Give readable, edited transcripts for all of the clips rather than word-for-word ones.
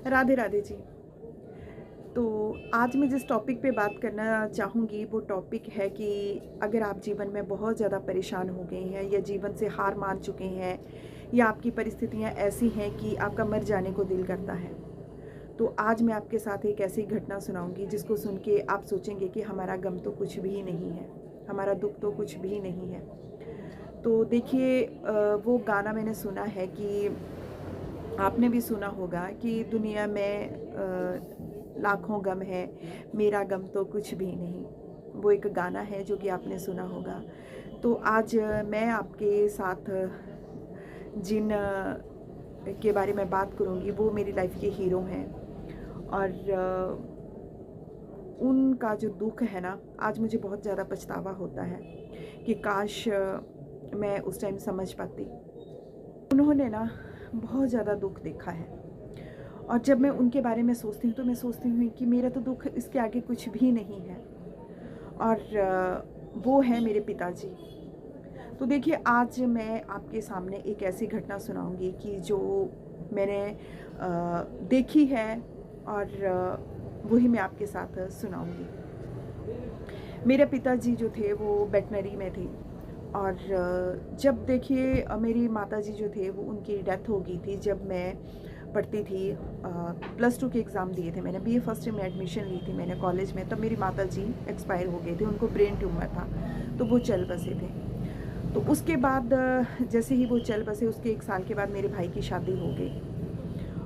राधे राधे जी। तो आज मैं जिस टॉपिक पे बात करना चाहूँगी वो टॉपिक है कि अगर आप जीवन में बहुत ज़्यादा परेशान हो गए हैं या जीवन से हार मान चुके हैं या आपकी परिस्थितियाँ ऐसी हैं कि आपका मर जाने को दिल करता है, तो आज मैं आपके साथ एक ऐसी घटना सुनाऊँगी जिसको सुन के आप सोचेंगे कि हमारा गम तो कुछ भी नहीं है, हमारा दुःख तो कुछ भी नहीं है। तो देखिए वो गाना मैंने सुना है कि आपने भी सुना होगा कि दुनिया में लाखों गम है, मेरा गम तो कुछ भी नहीं। वो एक गाना है जो कि आपने सुना होगा। तो आज मैं आपके साथ जिन के बारे में बात करूँगी वो मेरी लाइफ के हीरो हैं और उनका जो दुःख है ना, आज मुझे बहुत ज़्यादा पछतावा होता है कि काश मैं उस टाइम समझ पाती। उन्होंने ना बहुत ज़्यादा दुःख देखा है और जब मैं उनके बारे में सोचती हूँ तो मैं सोचती हूँ कि मेरा तो दुःख इसके आगे कुछ भी नहीं है और वो है मेरे पिताजी। तो देखिए आज मैं आपके सामने एक ऐसी घटना सुनाऊंगी कि जो मैंने देखी है और वही मैं आपके साथ सुनाऊंगी। मेरे पिताजी जो थे वो वेटनरी में थे और जब देखिए मेरी माताजी जो थे वो उनकी डेथ हो गई थी जब मैं पढ़ती थी। +2 के एग्ज़ाम दिए थे मैंने, बीए फर्स्ट ईयर में एडमिशन ली थी मैंने कॉलेज में, तब मेरी माताजी एक्सपायर हो गए थे, उनको ब्रेन ट्यूमर था तो वो चल बसे थे। तो उसके बाद जैसे ही वो चल बसे उसके 1 साल के बाद मेरे भाई की शादी हो गई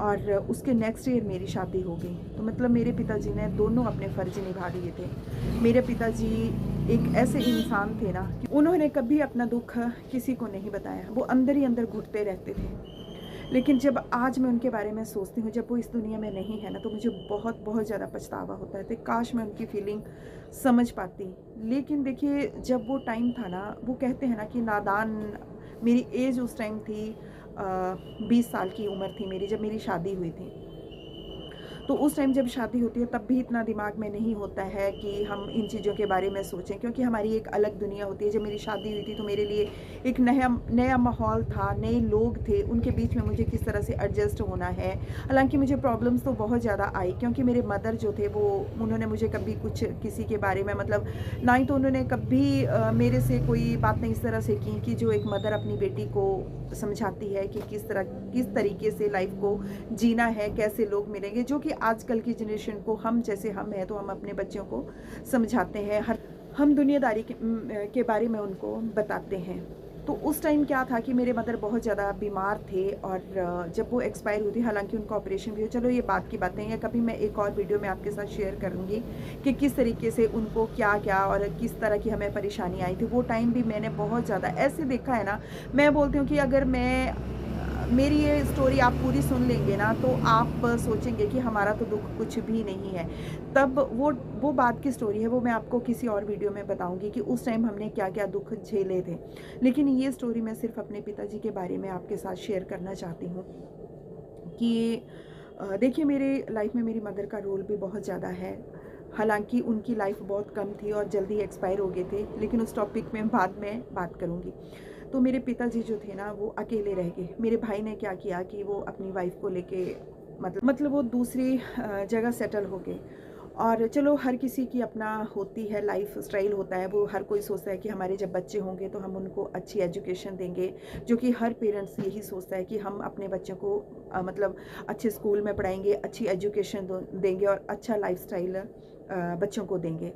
और उसके नेक्स्ट ईयर मेरी शादी हो गई। तो मतलब मेरे पिताजी ने दोनों अपने फ़र्ज़ निभा दिए थे। मेरे पिताजी एक ऐसे इंसान थे ना कि उन्होंने कभी अपना दुःख किसी को नहीं बताया, वो अंदर ही अंदर घुटते रहते थे। लेकिन जब आज मैं उनके बारे में सोचती हूँ, जब वो इस दुनिया में नहीं है ना, तो मुझे बहुत बहुत ज़्यादा पछतावा होता है। तो काश मैं उनकी फीलिंग समझ पाती। लेकिन देखिए जब वो टाइम था ना, वो कहते हैं ना कि नादान, मेरी एज उस टाइम थी 20 साल की उम्र थी मेरी जब मेरी शादी हुई थी। तो उस टाइम जब शादी होती है तब भी इतना दिमाग में नहीं होता है कि हम इन चीज़ों के बारे में सोचें, क्योंकि हमारी एक अलग दुनिया होती है। जब मेरी शादी हुई थी तो मेरे लिए एक नया नया माहौल था, नए लोग थे, उनके बीच में मुझे किस तरह से एडजस्ट होना है। हालांकि मुझे प्रॉब्लम्स तो बहुत ज़्यादा आई, क्योंकि मेरे मदर जो थे वो, उन्होंने मुझे कभी कुछ किसी के बारे में मतलब ना ही तो उन्होंने कभी मेरे से कोई बात नहीं इस तरह से की कि जो एक मदर अपनी बेटी को समझाती है कि किस तरीके से लाइफ को जीना है, कैसे लोग मिलेंगे, जो कि आजकल की जनरेशन को, हम जैसे हम हैं तो हम अपने बच्चों को समझाते हैं, हर हम दुनियादारी के बारे में उनको बताते हैं। तो उस टाइम क्या था कि मेरे मदर बहुत ज़्यादा बीमार थे और जब वो एक्सपायर हुई थी, हालांकि उनका ऑपरेशन भी हो, चलो ये बात की बातें हैं, कभी मैं एक और वीडियो में आपके साथ शेयर करूँगी कि किस तरीके से उनको क्या क्या और किस तरह की हमें परेशानी आई थी। वो टाइम भी मैंने बहुत ज़्यादा ऐसे देखा है ना, मैं बोलती हूँ कि अगर मेरी ये स्टोरी आप पूरी सुन लेंगे ना तो आप सोचेंगे कि हमारा तो दुःख कुछ भी नहीं है। तब वो बात की स्टोरी है, वो मैं आपको किसी और वीडियो में बताऊंगी कि उस टाइम हमने क्या क्या दुःख झेले थे। लेकिन ये स्टोरी मैं सिर्फ अपने पिताजी के बारे में आपके साथ शेयर करना चाहती हूँ कि देखिए मेरे लाइफ में मेरी मदर का रोल भी बहुत ज़्यादा है। हालांकि उनकी लाइफ बहुत कम थी और जल्दी एक्सपायर हो गए थे, लेकिन उस टॉपिक में बाद में बात करूँगी। तो मेरे पिताजी जो थे ना वो अकेले रह गए। मेरे भाई ने क्या किया कि वो अपनी वाइफ को लेके मतलब वो दूसरी जगह सेटल हो गए। और चलो हर किसी की अपना होती है, लाइफ स्टाइल होता है, वो हर कोई सोचता है कि हमारे जब बच्चे होंगे तो हम उनको अच्छी एजुकेशन देंगे, जो कि हर पेरेंट्स यही सोचता है कि हम अपने बच्चों को मतलब अच्छे स्कूल में पढ़ाएंगे, अच्छी एजुकेशन देंगे और अच्छा लाइफस्टाइल बच्चों को देंगे।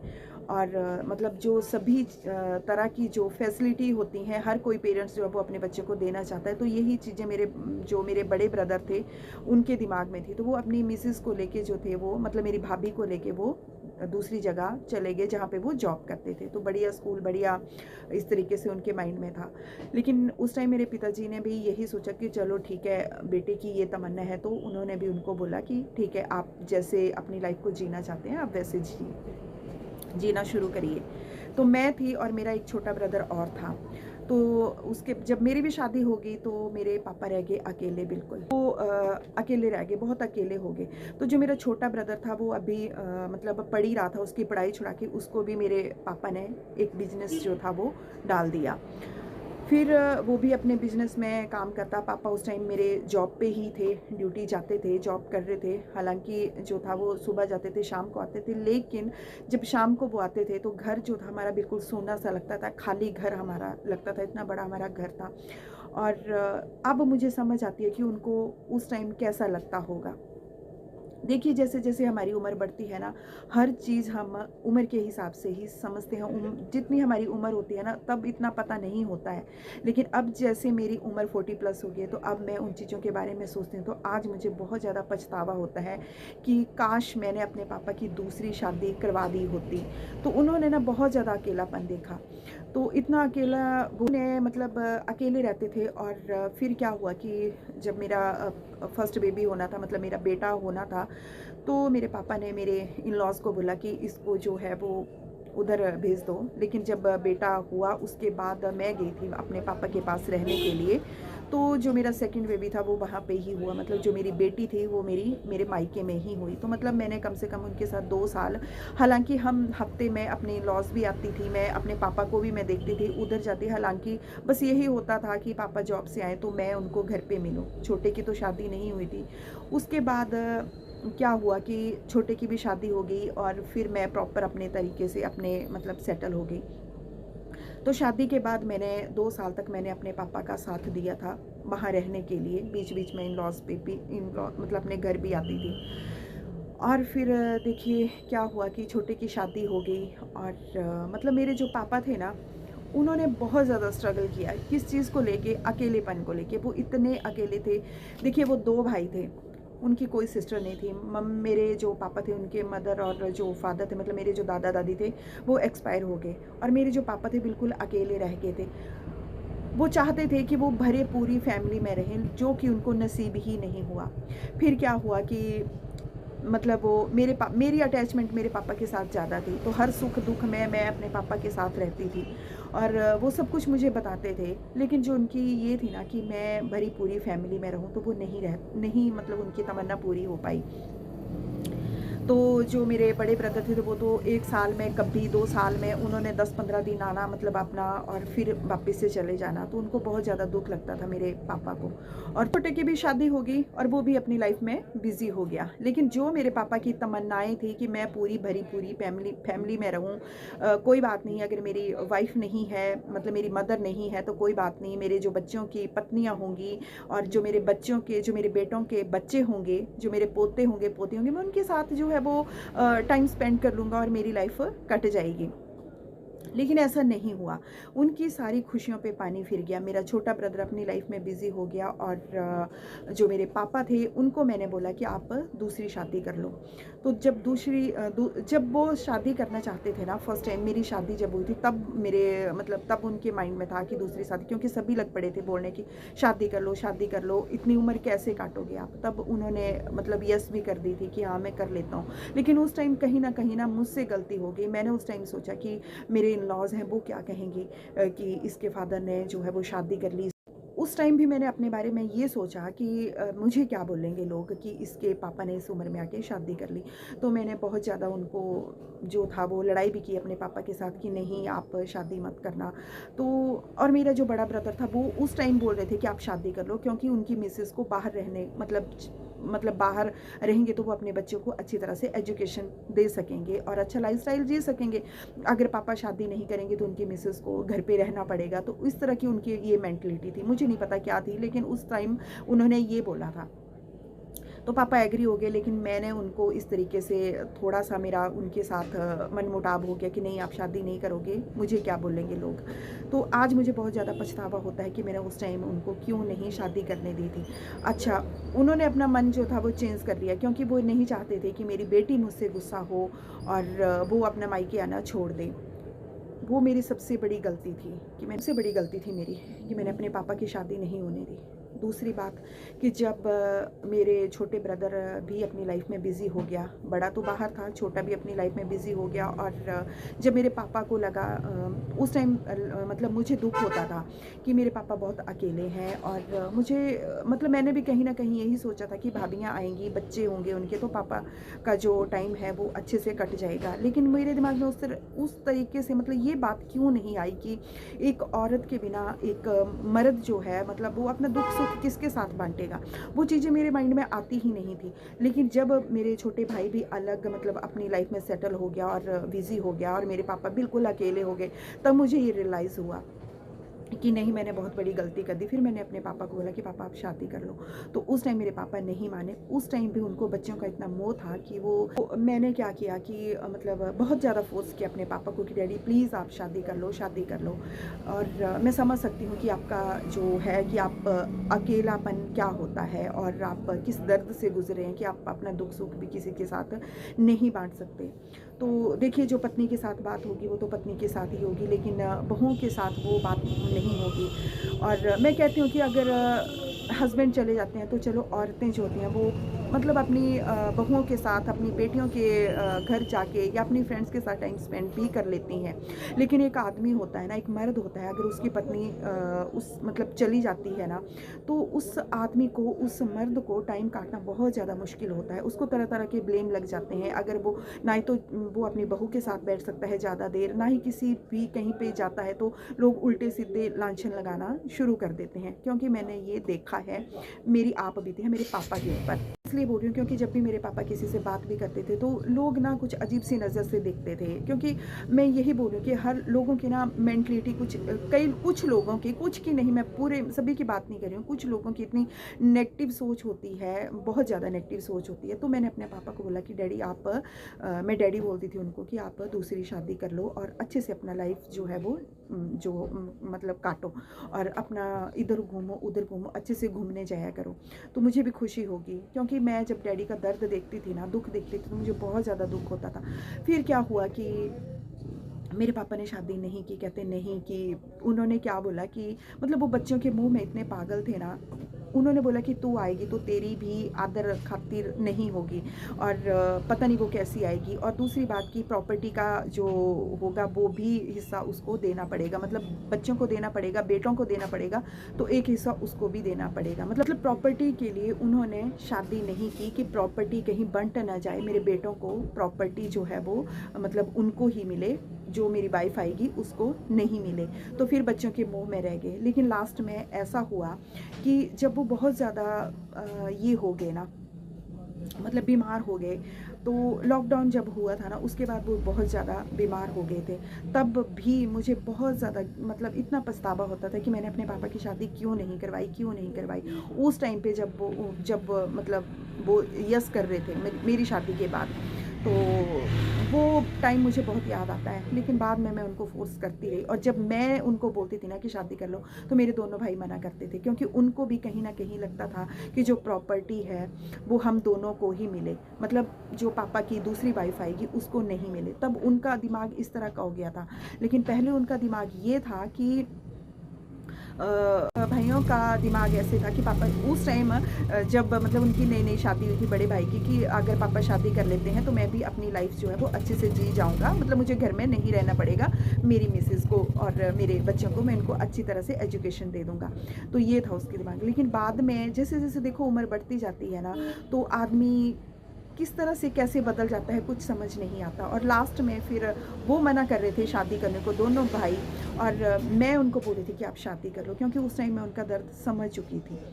और मतलब जो सभी तरह की जो फैसिलिटी होती हैं हर कोई पेरेंट्स जो है वो अपने बच्चे को देना चाहता है। तो यही चीज़ें मेरे बड़े ब्रदर थे उनके दिमाग में थी। तो वो अपनी मिसेस को लेके जो थे वो, मतलब मेरी भाभी को लेके वो दूसरी जगह चले गए जहाँ पे वो जॉब करते थे। तो बढ़िया स्कूल, बढ़िया इस तरीके से उनके माइंड में था। लेकिन उस टाइम मेरे पिताजी ने भी यही सोचा कि चलो ठीक है, बेटे की ये तमन्ना है, तो उन्होंने भी उनको बोला कि ठीक है, आप जैसे अपनी लाइफ को जीना चाहते हैं आप वैसे जीना शुरू करिए। तो मैं थी और मेरा एक छोटा ब्रदर और था। तो उसके जब मेरी भी शादी हो गई तो मेरे पापा रह गए अकेले, बिल्कुल वो अकेले रह गए, बहुत अकेले हो गए। तो जो मेरा छोटा ब्रदर था वो अभी मतलब पढ़ ही रहा था, उसकी पढ़ाई छुड़ा के उसको भी मेरे पापा ने एक बिजनेस जो था वो डाल दिया। फिर वो भी अपने बिज़नेस में काम करता। पापा उस टाइम मेरे जॉब पे ही थे, ड्यूटी जाते थे, जॉब कर रहे थे। हालाँकि जो था वो सुबह जाते थे, शाम को आते थे। लेकिन जब शाम को वो आते थे तो घर जो था हमारा बिल्कुल सूना-सा लगता था, खाली घर हमारा लगता था, इतना बड़ा हमारा घर था। और अब मुझे समझ आती है कि उनको उस टाइम कैसा लगता होगा। देखिए, जैसे-जैसे हमारी उम्र बढ़ती है ना, हर चीज़ हम उम्र के हिसाब से ही समझते हैं। जितनी हमारी उम्र होती है ना, तब इतना पता नहीं होता है। लेकिन अब जैसे मेरी उम्र 40 प्लस हो गई है, तो अब मैं उन चीज़ों के बारे में सोचती हूँ, तो आज मुझे बहुत ज़्यादा पछतावा होता है कि काश मैंने अपने पापा की दूसरी शादी करवा दी होती। तो उन्होंने ना बहुत ज़्यादा अकेलापन देखा। तो इतना अकेला वो ने मतलब अकेले रहते थे। और फिर क्या हुआ कि जब मेरा फर्स्ट बेबी होना था, मतलब मेरा बेटा होना था, तो मेरे पापा ने मेरे इन-लॉज़ को बोला कि इसको जो है वो उधर भेज दो। लेकिन जब बेटा हुआ उसके बाद मैं गई थी अपने पापा के पास रहने के लिए। तो जो मेरा सेकंड बेबी था वो वहाँ पे ही हुआ, मतलब जो मेरी बेटी थी वो मेरे मायके में ही हुई। तो मतलब मैंने कम से कम उनके साथ 2 साल, हालाँकि हम हफ्ते में अपने इन-लॉज़ भी आती थी, मैं अपने पापा को भी मैं देखती थी, उधर जाती। हालाँकि बस यही होता था कि पापा जॉब से आएँ तो मैं उनको घर पे मिलूँ। छोटे की तो शादी नहीं हुई थी। उसके बाद क्या हुआ कि छोटे की भी शादी हो गई और फिर मैं प्रॉपर अपने तरीके से अपने मतलब सेटल हो गई। तो शादी के बाद मैंने 2 साल तक मैंने अपने पापा का साथ दिया था वहाँ रहने के लिए। बीच-बीच में इन-लॉज़ पे भी मतलब अपने घर भी आती थी। और फिर देखिए क्या हुआ कि छोटे की शादी हो गई। और मतलब मेरे जो पापा थे ना, उन्होंने बहुत ज़्यादा स्ट्रगल किया किस चीज़ को लेके, अकेलेपन को लेके। वो इतने अकेले थे। देखिए, वो 2 भाई थे, उनकी कोई सिस्टर नहीं थी। मेरे जो पापा थे उनके मदर और जो फादर थे, मतलब मेरे जो दादा दादी थे, वो एक्सपायर हो गए। और मेरे जो पापा थे बिल्कुल अकेले रह गए थे। वो चाहते थे कि वो भरे पूरी फैमिली में रहें, जो कि उनको नसीब ही नहीं हुआ। फिर क्या हुआ कि मतलब वो मेरी अटैचमेंट मेरे पापा के साथ ज़्यादा थी। तो हर सुख दुख में मैं अपने पापा के साथ रहती थी। और वो सब कुछ मुझे बताते थे। लेकिन जो उनकी ये थी ना कि मैं भरी पूरी फैमिली में रहूँ, तो वो नहीं मतलब उनकी तमन्ना पूरी हो पाई। तो जो मेरे बड़े ब्रदर थे, तो वो तो 1 साल में कभी 2 साल में उन्होंने 10-15 दिन आना, मतलब अपना, और फिर वापस से चले जाना। तो उनको बहुत ज़्यादा दुःख लगता था मेरे पापा को। और छोटे की भी शादी हो गई और वो भी अपनी लाइफ में बिज़ी हो गया। लेकिन जो मेरे पापा की तमन्नाएँ थी कि मैं पूरी भरी पूरी फैमिली में रहूँ, कोई बात नहीं अगर मेरी वाइफ़ नहीं है, मतलब मेरी मदर नहीं है, तो कोई बात नहीं, मेरे जो बच्चों की पत्नियाँ होंगी और जो मेरे बेटों के बच्चे होंगे, जो मेरे पोते होंगे, पोती होंगी, मैं उनके साथ जो है वो टाइम स्पेंड कर लूँगा और मेरी लाइफ कट जाएगी। लेकिन ऐसा नहीं हुआ। उनकी सारी खुशियों पे पानी फिर गया। मेरा छोटा ब्रदर अपनी लाइफ में बिज़ी हो गया। और जो मेरे पापा थे उनको मैंने बोला कि आप दूसरी शादी कर लो। तो जब वो शादी करना चाहते थे ना, फर्स्ट टाइम मेरी शादी जब हुई थी, तब उनके माइंड में था कि दूसरी शादी, क्योंकि सभी लग पड़े थे बोलने की शादी कर लो, इतनी उम्र कैसे काटोगे आप। तब उन्होंने मतलब यस भी कर दी थी कि हाँ मैं कर लेता हूँ। लेकिन उस टाइम कहीं ना मुझसे गलती हो गई। मैंने उस टाइम सोचा कि मेरे इन-लॉज़ हैं वो क्या कहेंगे कि इसके फादर ने जो है वो शादी कर ली। उस टाइम भी मैंने अपने बारे में ये सोचा कि मुझे क्या बोलेंगे लोग कि इसके पापा ने इस उम्र में आके शादी कर ली। तो मैंने बहुत ज़्यादा उनको जो था वो लड़ाई भी की अपने पापा के साथ कि नहीं आप शादी मत करना। तो और मेरा जो बड़ा ब्रदर था वो उस टाइम बोल रहे थे कि आप शादी कर लो, क्योंकि उनकी मिसेज़ को बाहर रहने मतलब बाहर रहेंगे तो वो अपने बच्चों को अच्छी तरह से एजुकेशन दे सकेंगे और अच्छा लाइफ़स्टाइल जी सकेंगे। अगर पापा शादी नहीं करेंगे तो उनकी मिसेज़ को घर पे रहना पड़ेगा। तो इस तरह की उनकी ये मेंटालिटी थी। मुझे नहीं पता क्या थी, लेकिन उस टाइम उन्होंने ये बोला था। तो पापा एग्री हो गए, लेकिन मैंने उनको इस तरीके से थोड़ा-सा मेरा उनके साथ मनमुटाव हो गया कि नहीं आप शादी नहीं करोगे, मुझे क्या बोलेंगे लोग। तो आज मुझे बहुत ज़्यादा पछतावा होता है कि मैंने उस टाइम उनको क्यों नहीं शादी करने दी थी। अच्छा, उन्होंने अपना मन जो था वो चेंज कर लिया, क्योंकि वो नहीं चाहते थे कि मेरी बेटी मुझसे गुस्सा हो और वो अपना मायके आना छोड़ दे। वो मेरी सबसे बड़ी गलती थी कि मैंने अपने पापा की शादी नहीं होने दी। दूसरी बात कि जब मेरे छोटे ब्रदर भी अपनी लाइफ में बिज़ी हो गया, बड़ा तो बाहर था, छोटा भी अपनी लाइफ में बिज़ी हो गया, और जब मेरे पापा को लगा उस टाइम मतलब मुझे दुख होता था कि मेरे पापा बहुत अकेले हैं, और मुझे मतलब मैंने भी कहीं ना कहीं यही सोचा था कि भाभियाँ आएंगी, बच्चे होंगे उनके, तो पापा का जो टाइम है वो अच्छे से कट जाएगा। लेकिन मेरे दिमाग में उस तरीके से मतलब ये बात क्यों नहीं आई कि एक औरत के बिना एक मर्द जो है मतलब वो अपना दुख सुख किसके साथ बांटेगा। वो चीज़ें मेरे माइंड में आती ही नहीं थी। लेकिन जब मेरे छोटे भाई भी अलग मतलब अपनी लाइफ में सेटल हो गया और बिज़ी हो गया और मेरे पापा बिल्कुल अकेले हो गए, तब मुझे ये रियलाइज़ हुआ कि नहीं, मैंने बहुत बड़ी गलती कर दी। फिर मैंने अपने पापा को बोला कि पापा आप शादी कर लो, तो उस टाइम मेरे पापा नहीं माने। उस टाइम भी उनको बच्चों का इतना मोह था कि मैंने क्या किया कि मतलब बहुत ज़्यादा फोर्स किया अपने पापा को कि डैडी प्लीज़ आप शादी कर लो, शादी कर लो। और मैं समझ सकती हूँ कि आपका जो है कि आप अकेलापन क्या होता है और आप किस दर्द से गुजरे हैं कि आप अपना दुख सुख भी किसी के साथ नहीं बांट सकते। तो देखिए, जो पत्नी के साथ बात होगी वो तो पत्नी के साथ ही होगी, लेकिन बहुओं के साथ वो बात नहीं होगी। और मैं कहती हूँ कि अगर हस्बैंड चले जाते हैं तो चलो, औरतें जो होती हैं वो मतलब अपनी बहुओं के साथ, अपनी बेटियों के घर जाके या अपनी फ्रेंड्स के साथ टाइम स्पेंड भी कर लेती हैं। लेकिन एक आदमी होता है ना, एक मर्द होता है, अगर उसकी पत्नी उस मतलब चली जाती है ना, तो उस आदमी को, उस मर्द को टाइम काटना बहुत ज़्यादा मुश्किल होता है। उसको तरह तरह के ब्लेम लग जाते हैं। अगर वो ना ही तो वो अपनी बहू के साथ बैठ सकता है ज़्यादा देर, ना ही किसी भी कहीं पे जाता है तो लोग उल्टे सीधे लांछन लगाना शुरू कर देते हैं। क्योंकि मैंने ये देखा है, मेरी आप बीती है मेरे पापा के ऊपर। इसलिए बोल रही हूँ क्योंकि जब भी मेरे पापा किसी से बात भी करते थे तो लोग ना कुछ अजीब सी नज़र से देखते थे। क्योंकि मैं यही बोल रही हूँ कि हर लोगों की ना मेंटलिटी कुछ लोगों की, कुछ की नहीं, मैं पूरे सभी की बात नहीं कर रही हूँ, कुछ लोगों की इतनी नेगेटिव सोच होती है, बहुत ज़्यादा नेगेटिव सोच होती है। तो मैंने अपने पापा को बोला कि डैडी आप मैं डैडी बोलती थी उनको कि आप दूसरी शादी कर लो और अच्छे से अपना लाइफ जो है वो मतलब काटो, और अपना इधर घूमो उधर घूमो, अच्छे से घूमने जाया करो, तो मुझे भी खुशी होगी। क्योंकि मैं जब डैडी का दर्द देखती थी ना, दुख देखती थी, तो मुझे बहुत ज़्यादा दुख होता था। फिर क्या हुआ कि मेरे पापा ने शादी नहीं की, कहते नहीं कि उन्होंने क्या बोला कि मतलब वो बच्चों के मुंह में इतने पागल थे ना, उन्होंने बोला कि तू आएगी तो तेरी भी आदर खातिर नहीं होगी, और पता नहीं वो कैसी आएगी। और दूसरी बात की प्रॉपर्टी का जो होगा वो भी हिस्सा उसको देना पड़ेगा, मतलब बच्चों को देना पड़ेगा, बेटों को देना पड़ेगा, तो एक हिस्सा उसको भी देना पड़ेगा। मतलब प्रॉपर्टी के लिए उन्होंने शादी नहीं की कि प्रॉपर्टी कहीं बंट ना जाए, मेरे बेटों को प्रॉपर्टी जो है वो मतलब उनको ही मिले, जो मेरी वाइफ आएगी उसको नहीं मिले। तो फिर बच्चों के मुंह में रह गए। लेकिन लास्ट में ऐसा हुआ कि जब वो बहुत ज़्यादा ये हो गए ना, मतलब बीमार हो गए, तो लॉकडाउन जब हुआ था ना, उसके बाद वो बहुत ज़्यादा बीमार हो गए थे। तब भी मुझे बहुत ज़्यादा मतलब इतना पछतावा होता था कि मैंने अपने पापा की शादी क्यों नहीं करवाई। उस टाइम पे जब मतलब वो यस कर रहे थे मेरी शादी के बाद, तो वो टाइम मुझे बहुत याद आता है। लेकिन बाद में मैं उनको फोर्स करती रही, और जब मैं उनको बोलती थी ना कि शादी कर लो, तो मेरे दोनों भाई मना करते थे, क्योंकि उनको भी कहीं ना कहीं लगता था कि जो प्रॉपर्टी है वो हम दोनों को ही मिले, मतलब जो पापा की दूसरी वाइफ आएगी उसको नहीं मिले। तब उनका दिमाग इस तरह का हो गया था। लेकिन पहले उनका दिमाग ये था कि भाइयों का दिमाग ऐसे था कि पापा उस टाइम जब मतलब उनकी नई नई शादी हुई थी बड़े भाई की, कि अगर पापा शादी कर लेते हैं तो मैं भी अपनी लाइफ जो है वो अच्छे से जी जाऊंगा, मतलब मुझे घर में नहीं रहना पड़ेगा, मेरी मिसेस को और मेरे बच्चों को मैं इनको अच्छी तरह से एजुकेशन दे दूंगा। तो ये था उसके दिमाग। लेकिन बाद में जैसे जैसे देखो उम्र बढ़ती जाती है ना, तो आदमी किस तरह से कैसे बदल जाता है कुछ समझ नहीं आता। और लास्ट में फिर वो मना कर रहे थे शादी करने को, दोनों भाई, और मैं उनको बोल रही थी कि आप शादी कर लो, क्योंकि उस टाइम मैं उनका दर्द समझ चुकी थी।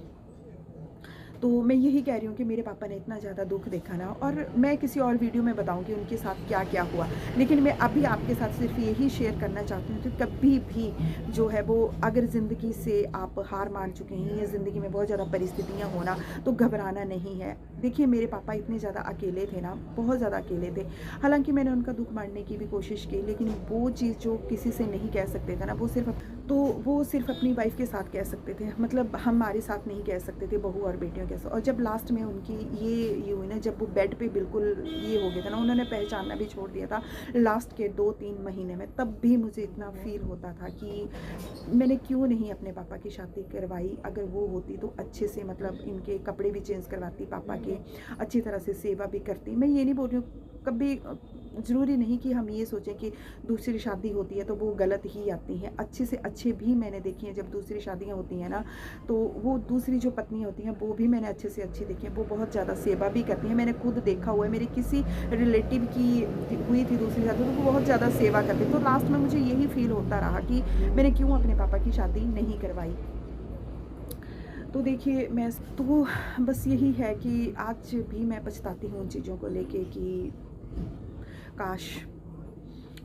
तो मैं यही कह रही हूँ कि मेरे पापा ने इतना ज़्यादा दुख देखा ना, और मैं किसी और वीडियो में बताऊँगी उनके साथ क्या क्या हुआ। लेकिन मैं अभी आपके साथ सिर्फ यही शेयर करना चाहती हूँ कि कभी भी जो है वो, अगर ज़िंदगी से आप हार मान चुके हैं या ज़िंदगी में बहुत ज़्यादा परिस्थितियाँ होना, तो घबराना नहीं है। देखिए मेरे पापा इतने ज़्यादा अकेले थे ना, बहुत ज़्यादा अकेले थे। हालाँकि मैंने उनका दुःख बाँटने की भी कोशिश की, लेकिन वो चीज़ जो किसी से नहीं कह सकते थे ना, वो सिर्फ़ अपनी वाइफ़ के साथ कह सकते थे। मतलब हमारे साथ नहीं कह सकते थे, बहू और बेटियों के साथ। और जब लास्ट में उनकी ये हुई ना, जब वो बेड पे बिल्कुल ये हो गया था ना, उन्होंने पहचानना भी छोड़ दिया था लास्ट के 2-3 महीने में, तब भी मुझे इतना फ़ील होता था कि मैंने क्यों नहीं अपने पापा की शादी करवाई। अगर वो होती तो अच्छे से, मतलब इनके कपड़े भी चेंज करवाती पापा के, अच्छी तरह से सेवा भी करती। मैं ये नहीं बोल रही हूँ, कभी ज़रूरी नहीं कि हम ये सोचें कि दूसरी शादी होती है तो वो गलत ही आती हैं। अच्छे से अच्छे भी मैंने देखी हैं, जब दूसरी शादियाँ होती हैं ना, तो वो दूसरी जो पत्नी होती हैं वो भी मैंने अच्छे से अच्छी देखी हैं, वो बहुत ज़्यादा सेवा भी करती हैं। मैंने खुद देखा हुआ है, मेरे किसी रिलेटिव की हुई थी दूसरी शादी, तो वो बहुत ज़्यादा सेवा करती। तो लास्ट में मुझे यही फ़ील होता रहा कि मैंने क्यों अपने पापा की शादी नहीं करवाई। तो देखिए मैं तो बस यही है कि आज भी मैं पछताती हूँ उन चीज़ों को लेके कि काश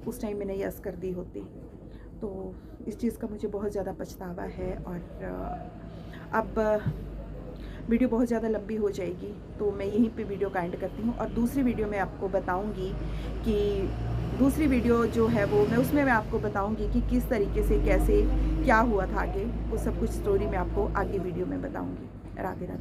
उस टाइम मैंने यस कर दी होती। तो इस चीज़ का मुझे बहुत ज़्यादा पछतावा है। और अब वीडियो बहुत ज़्यादा लंबी हो जाएगी, तो मैं यहीं पे वीडियो का एंड करती हूँ। और दूसरी वीडियो में आपको बताऊँगी कि दूसरी वीडियो जो है वो मैं आपको बताऊँगी कि किस तरीके से, कैसे, क्या हुआ था आगे, वो सब कुछ स्टोरी मैं आपको आगे वीडियो में बताऊँगी। राधे राधे।